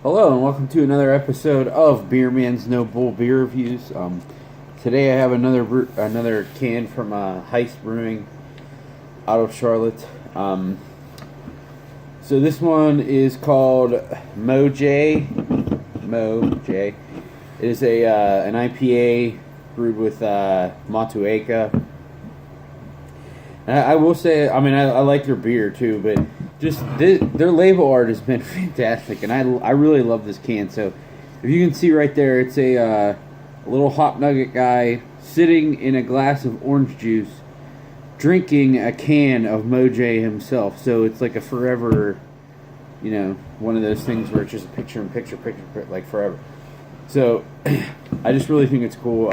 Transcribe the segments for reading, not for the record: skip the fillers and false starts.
Hello and welcome to another episode of Beer Man's No Bull Beer Reviews. Today I have another can from Heist Brewing out of Charlotte. So this one is called Moj. It is an IPA brewed with Motueka. And I will say, I like their beer too, but just their label art has been fantastic, and I really love this can. So, if you can see right there, it's a little hot nugget guy sitting in a glass of orange juice, drinking a can of Moj himself. So it's like a forever, one of those things where it's just picture in picture, like forever. So, I just really think it's cool.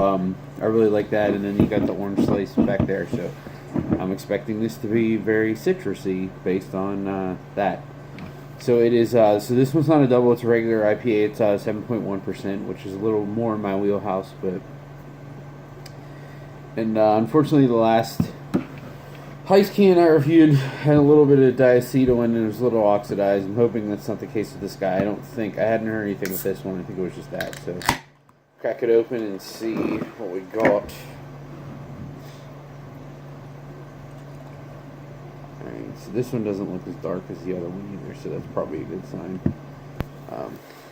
I really like that, and then you got the orange slice back there. So, I'm expecting this to be very citrusy based on that. So it is. So this one's not a double; it's a regular IPA. It's 7.1%, which is a little more in my wheelhouse. And unfortunately, the last Heist can I reviewed had a little bit of diacetyl in it. It was a little oxidized. I'm hoping that's not the case with this guy. I hadn't heard anything with this one. I think it was just that. So crack it open and see what we got. Alright, so this one doesn't look as dark as the other one either, so that's probably a good sign.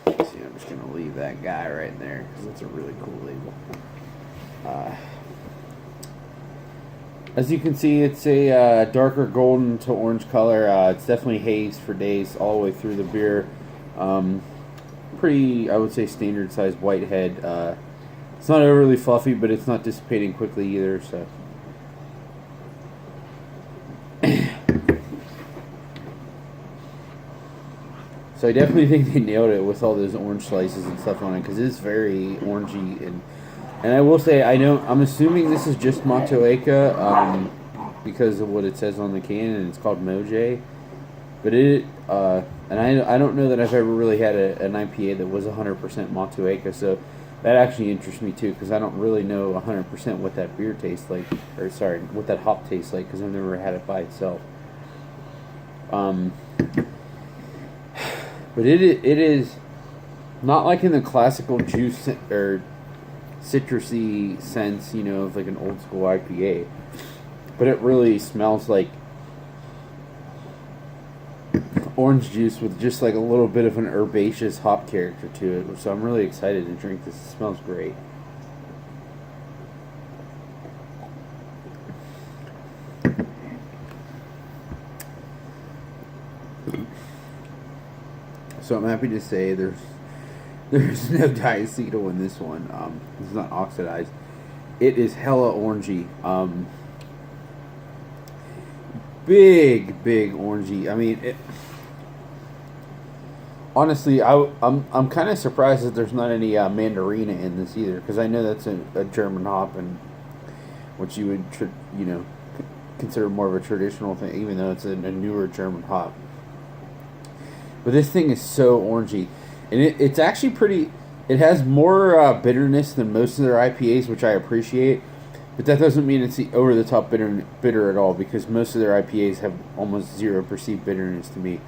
See, I'm just going to leave that guy right there, because that's a really cool label. As you can see, it's a darker golden to orange color. It's definitely haze for days all the way through the beer. Pretty, I would say, standard sized white head. It's not overly fluffy, but it's not dissipating quickly either, so... So I definitely think they nailed it with all those orange slices and stuff on it, because it's very orangey, and I will say I'm assuming this is just Motueka, because of what it says on the can, and it's called Moj. But and I don't know that I've ever really had an IPA that was 100% Motueka, so that actually interests me too, because I don't really know 100% what that beer tastes like, or sorry, what that hop tastes like, because I've never had it by itself. But it is not like in the classical juice or citrusy sense, of like an old school IPA. But it really smells like orange juice with just like a little bit of an herbaceous hop character to it. So I'm really excited to drink this. It smells great. So I'm happy to say there's no diacetyl in this one. It's not oxidized. It is hella orangey. Big orangey. I mean, honestly, I'm kind of surprised that there's not any mandarina in this either, because I know that's a German hop, and which you would consider more of a traditional thing, even though it's a newer German hop. But this thing is so orangey, and it's actually pretty. It has more bitterness than most of their IPAs, which I appreciate. But that doesn't mean it's the over the top bitter at all, because most of their IPAs have almost zero perceived bitterness to me.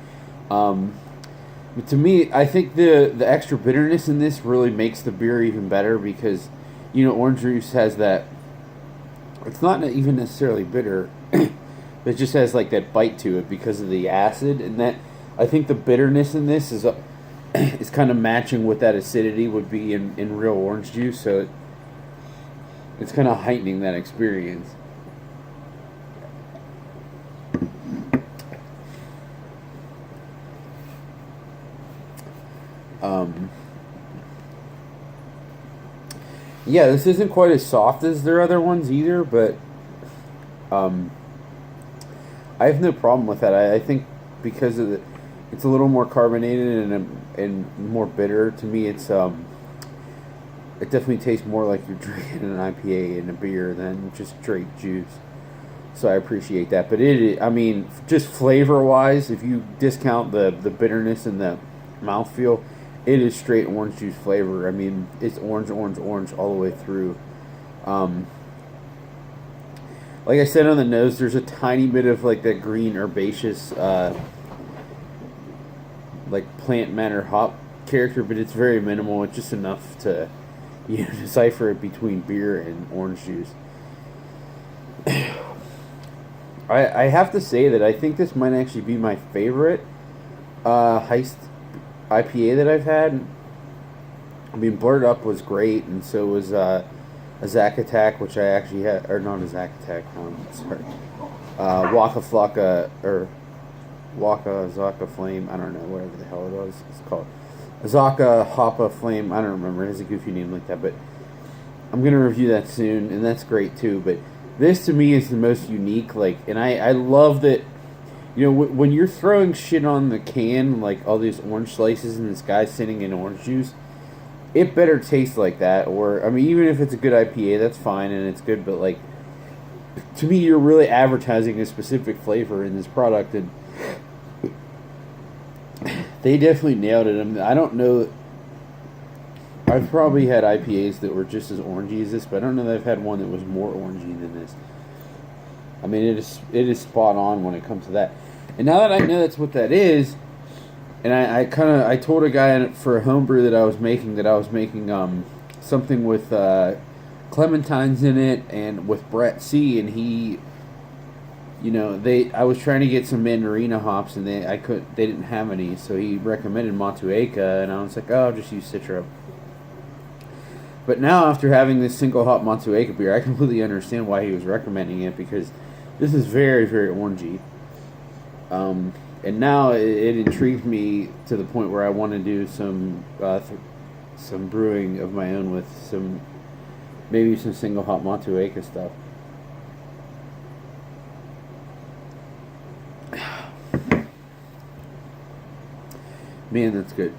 But to me, I think the extra bitterness in this really makes the beer even better, because orange juice has that. It's not even necessarily bitter, but it just has like that bite to it because of the acid, and that. I think the bitterness in this is kind of matching what that acidity would be in real orange juice, so it's kind of heightening that experience. Yeah, this isn't quite as soft as their other ones either, but I have no problem with that. I think because of it's a little more carbonated and more bitter. To me, it definitely tastes more like you're drinking an IPA and a beer than just straight juice. So I appreciate that. But just flavor wise, if you discount the bitterness and the mouthfeel, it is straight orange juice flavor. I mean, it's orange all the way through. Like I said on the nose, there's a tiny bit of like that green herbaceous like plant matter hop character, but it's very minimal. It's just enough to, decipher it between beer and orange juice. I have to say that I think this might actually be my favorite Heist IPA that I've had. I mean, Blurred Up was great, and so was a Zack Attack, which I actually had, or not a Zack Attack, sorry. Waka Flocka, or Waka Zaka Flame, I don't know, whatever the hell it was, it's called. Zaka Hoppa Flame, I don't remember, it has a goofy name like that, but I'm going to review that soon, and that's great too, but this to me is the most unique, like, and I love that, when you're throwing shit on the can, like all these orange slices and this guy sitting in orange juice, it better taste like that, or, I mean, even if it's a good IPA, that's fine, and it's good, but, like, to me, you're really advertising a specific flavor in this product, and they definitely nailed it. I mean, I don't know, I've probably had IPAs that were just as orangey as this, but I don't know that I've had one that was more orangey than this. I mean, it is spot on when it comes to that. And now that I know that's what that is, and I told a guy for a homebrew that I was making something with clementines in it and with Brett C, and he, I was trying to get some mandarina hops, and they didn't have any, so he recommended Motueka, and I was like, oh, I'll just use Citro. But now, after having this single hop Motueka beer, I completely understand why he was recommending it, because this is very, very orangey. And now it intrigued me to the point where I want to do some brewing of my own with maybe some single hop Motueka stuff. Man, that's good.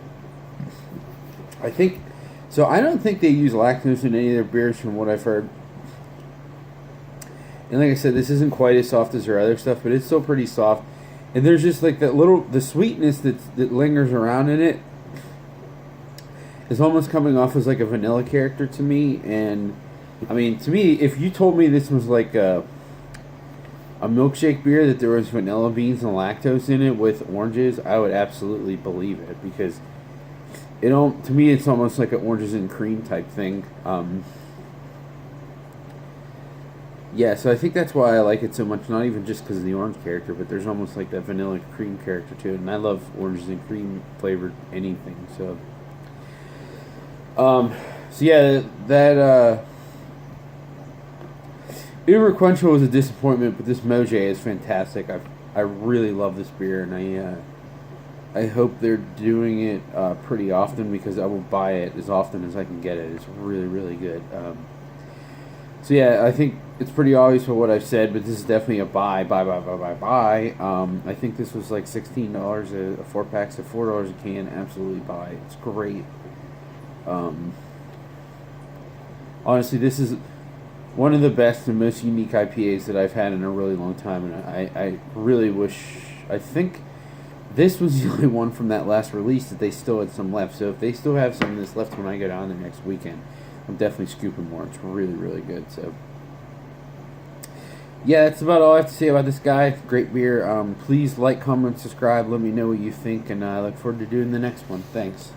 I don't think they use lactose in any of their beers from what I've heard. And like I said, this isn't quite as soft as their other stuff, but it's still pretty soft. And there's just like the sweetness that lingers around in it is almost coming off as like a vanilla character to me. And I mean, to me, if you told me this was like a milkshake beer, that there was vanilla beans and lactose in it with oranges, I would absolutely believe it, because to me it's almost like an oranges and cream type thing. Yeah, so I think that's why I like it so much, not even just because of the orange character, but there's almost like that vanilla cream character to it, and I love oranges and cream flavored anything, so yeah, that Uber Quenchel was a disappointment, but this Moje is fantastic. I really love this beer, and I hope they're doing it pretty often, because I will buy it as often as I can get it. It's really, really good. So yeah, I think it's pretty obvious for what I've said, but this is definitely a buy. I think this was like $16 a 4-pack, so $4 a can. Absolutely buy. It's great. Honestly, this is one of the best and most unique IPAs that I've had in a really long time, and I really wish, I think this was the only one from that last release that they still had some left, so if they still have some of this left when I go down there next weekend, I'm definitely scooping more. It's really, really good, so yeah, that's about all I have to say about this guy. Great beer. Please like, comment, subscribe, let me know what you think, and I look forward to doing the next one. Thanks.